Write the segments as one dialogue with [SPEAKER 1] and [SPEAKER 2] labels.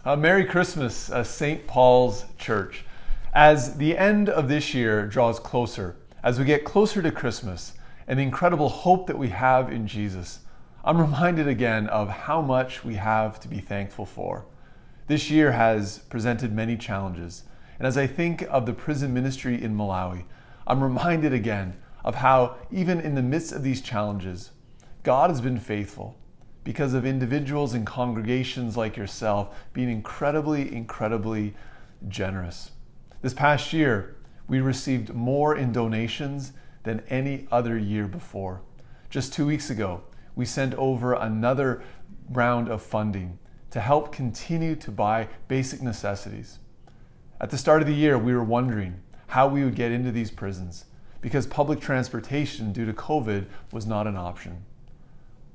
[SPEAKER 1] Merry Christmas, St. Paul's Church. As the end of this year draws closer, as we get closer to Christmas and the incredible hope that we have in Jesus, I'm reminded again of how much we have to be thankful for. This year has presented many challenges, and as I think of the prison ministry in Malawi, I'm reminded again of how, even in the midst of these challenges, God has been faithful because of individuals and congregations like yourself being incredibly generous. This past year, we received more in donations than any other year before. Just 2 weeks ago, we sent over another round of funding to help continue to buy basic necessities. At the start of the year, we were wondering how we would get into these prisons because public transportation due to COVID was not an option.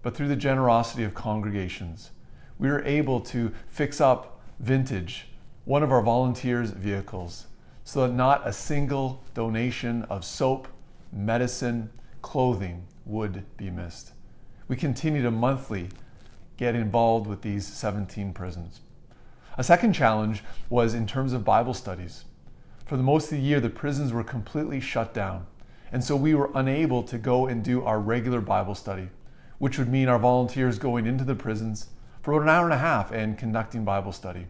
[SPEAKER 1] But through the generosity of congregations, we were able to fix up Vintage, one of our volunteers' vehicles, so that not a single donation of soap, medicine, clothing would be missed. We continue to monthly get involved with these 17 prisons. A second challenge was in terms of Bible studies. For the most of the year, the prisons were completely shut down, and so we were unable to go and do our regular Bible study, which would mean our volunteers going into the prisons for about an hour and a half and conducting Bible study.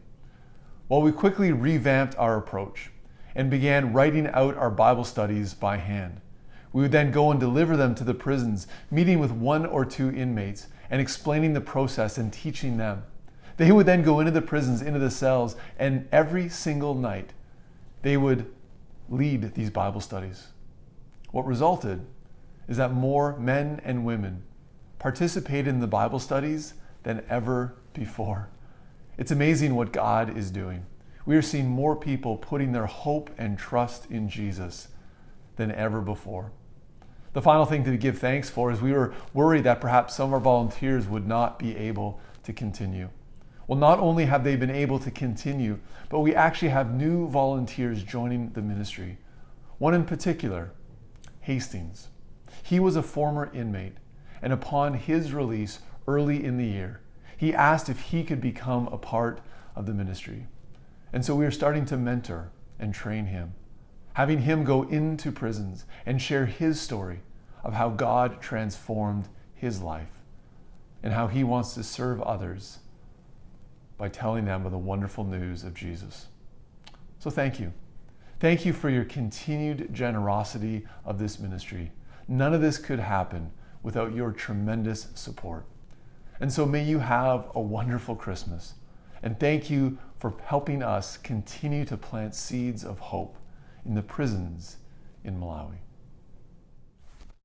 [SPEAKER 1] Well, we quickly revamped our approach and began writing out our Bible studies by hand. We would then go and deliver them to the prisons, meeting with 1 or 2 inmates and explaining the process and teaching them. They would then go into the prisons, into the cells, and every single night they would lead these Bible studies. What resulted is that more men and women participated in the Bible studies than ever before. It's amazing what God is doing. We are seeing more people putting their hope and trust in Jesus than ever before. The final thing to give thanks for is we were worried that perhaps some of our volunteers would not be able to continue. Well, not only have they been able to continue, but we actually have new volunteers joining the ministry. One in particular, Hastings. He was a former inmate, and upon his release early in the year, he asked if he could become a part of the ministry. And so we are starting to mentor and train him, having him go into prisons and share his story of how God transformed his life and how he wants to serve others by telling them of the wonderful news of Jesus. So thank you. Thank you for your continued generosity of this ministry. None of this could happen without your tremendous support. And so may you have a wonderful Christmas. And thank you for helping us continue to plant seeds of hope in the prisons in Malawi.